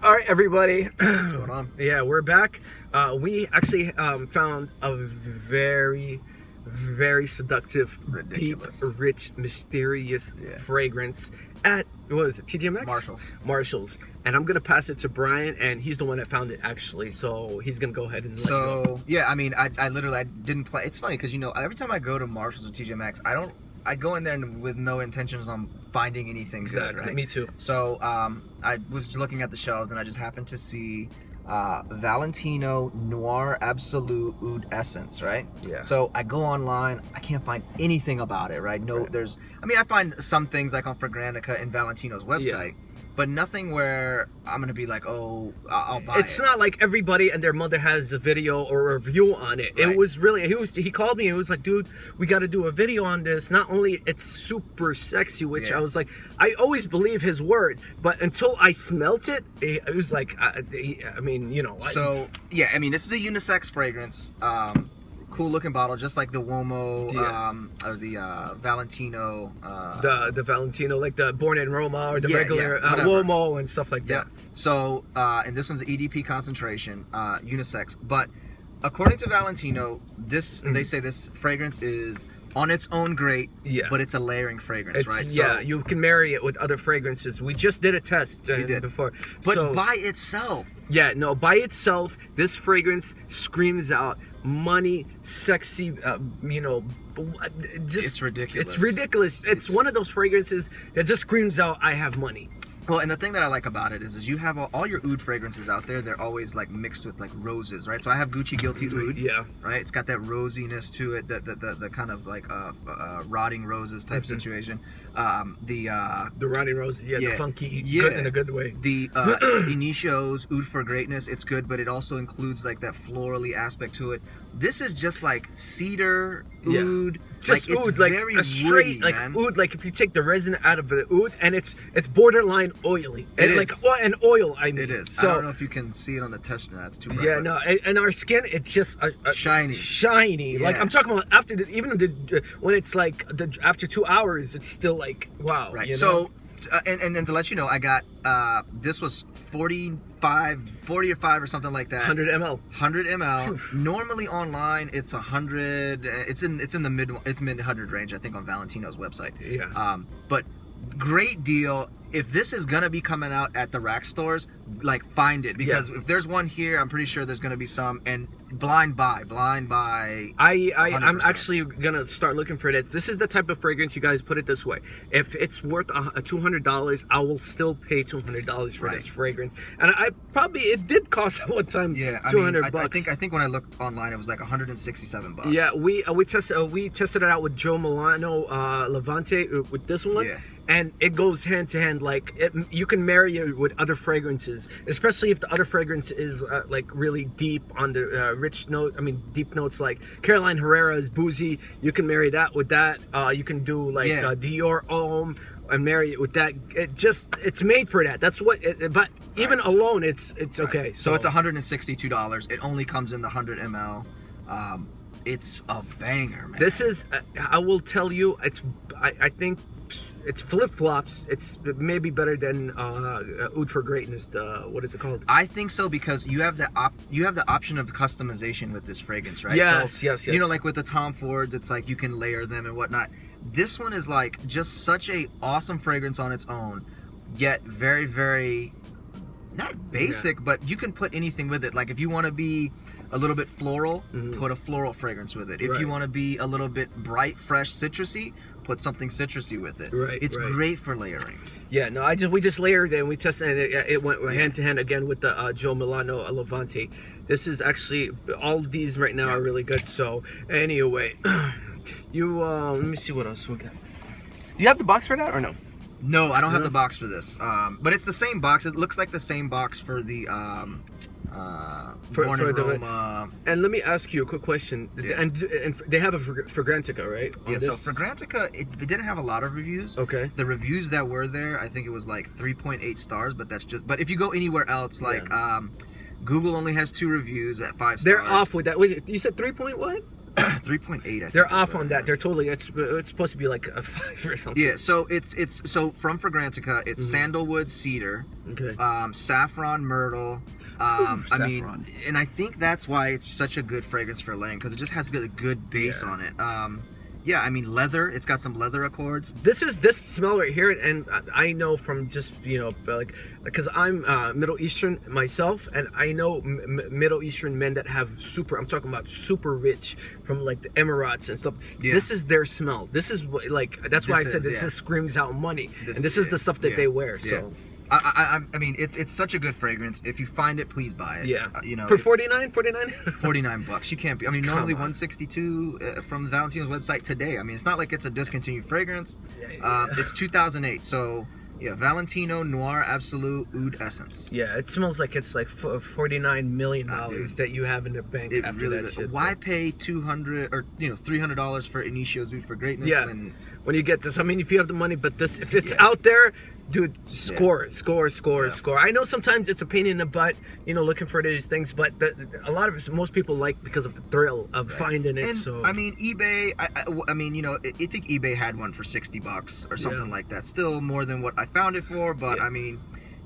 All right, everybody. What's going on? Yeah, we're back. We actually found a very, very seductive, Ridiculous. deep, rich, mysterious fragrance at, what is it, TJ Maxx? Marshall's. And I'm going to pass it to Brian, and he's the one that found it, actually. So he's going to go ahead and let you know. Yeah, I mean, I literally didn't play. It's funny because, you know, every time I go to Marshall's or TJ Maxx, I go in there with no intentions on finding anything good, right? Me too. So I was looking at the shelves and I just happened to see Valentino Noir Absolu Oud Essence, right? Yeah. So I go online, I can't find anything about it, right? No, I find some things like on Fragrantica and Valentino's website. Yeah. But nothing where I'm gonna be like, oh, I'll buy it. It's not like everybody and their mother has a video or a review on it. Right. It was really, he called me and he was like, dude, we got to do a video on this. Not only it's super sexy, which I was like, I always believe his word, but until I smelt it, it was like, I mean, you know. So yeah, I mean, this is a unisex fragrance. Cool looking bottle, just like the Uomo or the Valentino. The Valentino, like the Born in Roma or the regular Uomo and stuff like that. So, and this one's EDP concentration, unisex. But according to Valentino, they say this fragrance is on its own great, but it's a layering fragrance, right? Yeah, you can marry it with other fragrances. We just did a test before. But by itself. Yeah, no, by itself, this fragrance screams out money, sexy, you know, just it's ridiculous. It's ridiculous. It's one of those fragrances that just screams out, I have money. Well, and the thing that I like about it is you have all your oud fragrances out there. They're always like mixed with like roses, right? So I have Gucci Guilty Oud, right? It's got that rosiness to it, the kind of like rotting roses type situation. The rotting roses, the funky, good in a good way. The Initio's Oud for Greatness, it's good, but it also includes like that florally aspect to it. This is just like cedar oud, just like, oud, like very a straight, woody, like man. oud, like if you take the resin out of the oud, and it's borderline oily. It is. Like an oil. I mean, it is. So, I don't know if you can see it on the test. It's too bright. Yeah, no, and our skin, it's just shiny. Yeah. Like I'm talking about after when it's like after 2 hours, it's still like wow. Right. You know? So, and to let you know, I got this was 40 or 5 or something like that. 100 ml. 100 ml. Normally online, it's 100. It's in the mid 100 range, I think, on Valentino's website. Yeah. But great deal. If this is gonna be coming out at the rack stores, like find it, because if there's one here, I'm pretty sure there's gonna be some. And blind buy. I'm actually gonna start looking for it. This is the type of fragrance, you guys, put it this way: if it's worth $200, I will still pay $200 for this fragrance. And it did cost at one time. Yeah, $200. I think when I looked online, it was like $167. Yeah, we tested it out with Joe Milano Levante with this one. Yeah. And it goes hand to hand. Like you can marry it with other fragrances, especially if the other fragrance is like really deep on the rich note. I mean, deep notes like Caroline Herrera's Boozy. You can marry that with that. You can do like Dior Homme and marry it with that. It's made for that. That's what. But even alone, it's okay. So it's $162. It only comes in the 100 ml. It's a banger, man. This is. I will tell you. I think. It's flip-flops. It's maybe better than Oud for Greatness. What is it called? I think so, because you have the option of customization with this fragrance, right? Yes. You know, like with the Tom Fords, it's like you can layer them and whatnot. This one is like just such a awesome fragrance on its own, yet very, very not basic, but you can put anything with it. Like if you want to be a little bit floral, put a floral fragrance with it. If you want to be a little bit bright, fresh, citrusy, put something citrusy with it. It's great for layering. Yeah, no, we just layered it and we tested it. And it went hand to hand again with the Joe Milano Levante. This is actually, all of these right now are really good. So anyway, let me see what else we got. Do you have the box for that or no? No, I don't have the box for this. But it's the same box. It looks like the same box for the Born in Roma. And let me ask you a quick question. And they have a Fragrantica, right? Yeah, so Fragrantica, it didn't have a lot of reviews. Okay. The reviews that were there, I think it was like 3.8 stars, but that's just, but if you go anywhere else, like Google only has 2 reviews at 5 stars. They're off with that. Wait, you said 3 point what? 3.8. I think They're off on that. They're totally. It's supposed to be like a 5 or something. Yeah, so it's so from Fragrantica, it's sandalwood, cedar, Okay. saffron, myrtle. I mean, saffron. and I think that's why it's such a good fragrance for laying, because it just has a good base on it. Yeah, I mean, leather. It's got some leather accords. This smell right here, and I know from just like because I'm Middle Eastern myself, and I know Middle Eastern men that have I'm talking about super rich from like the Emirates and stuff. Yeah. This is their smell. This is what, like, that's why I said this yeah. screams out money, This and this is the stuff that yeah, they wear. yeah. So. I mean, it's such a good fragrance. If you find it, please buy it. Yeah, you know, for it's 49. $49. You can't be. I mean, normally Come on. 162 from Valentino's website today. I mean, it's not like it's a discontinued fragrance. Yeah. It's 2008, so yeah, Valentino Noir Absolu Oud Essence. Yeah, it smells like it's like $49 million dude. that you have in the bank It after really that shit. Why pay $200 or $300 for Initio's Oud for Greatness? Yeah. When you get this, I mean, if you have the money, but this, if it's out there, dude, score it, score. I know sometimes it's a pain in the butt, looking for these things, but a lot of it, most people like because of the thrill of finding it. And So I mean, eBay. I mean, I think eBay had one for $60 or something like that. Still more than what I found it for, but I mean,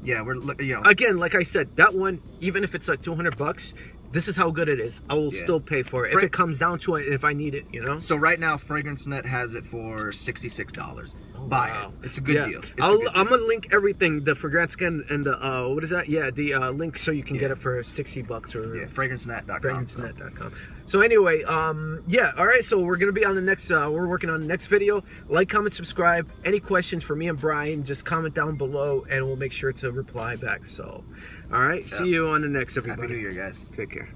yeah, we're again, like I said, that one, even if it's like $200. This is how good it is. I will still pay for it if it comes down to it, and if I need it, So right now, FragranceNet has it for $66. Buy it. It's a good deal. I'm gonna link everything, the Fragrantica and the what is that? Yeah, the link so you can get it for $60 or FragranceNet.com. FragranceNet.com. So anyway, yeah, all right. So we're gonna be on the next. We're working on the next video. Like, comment, subscribe. Any questions for me and Brian, just comment down below, and we'll make sure to reply back. So, all right. See you on the next, everybody. Happy New Year, guys. Take care.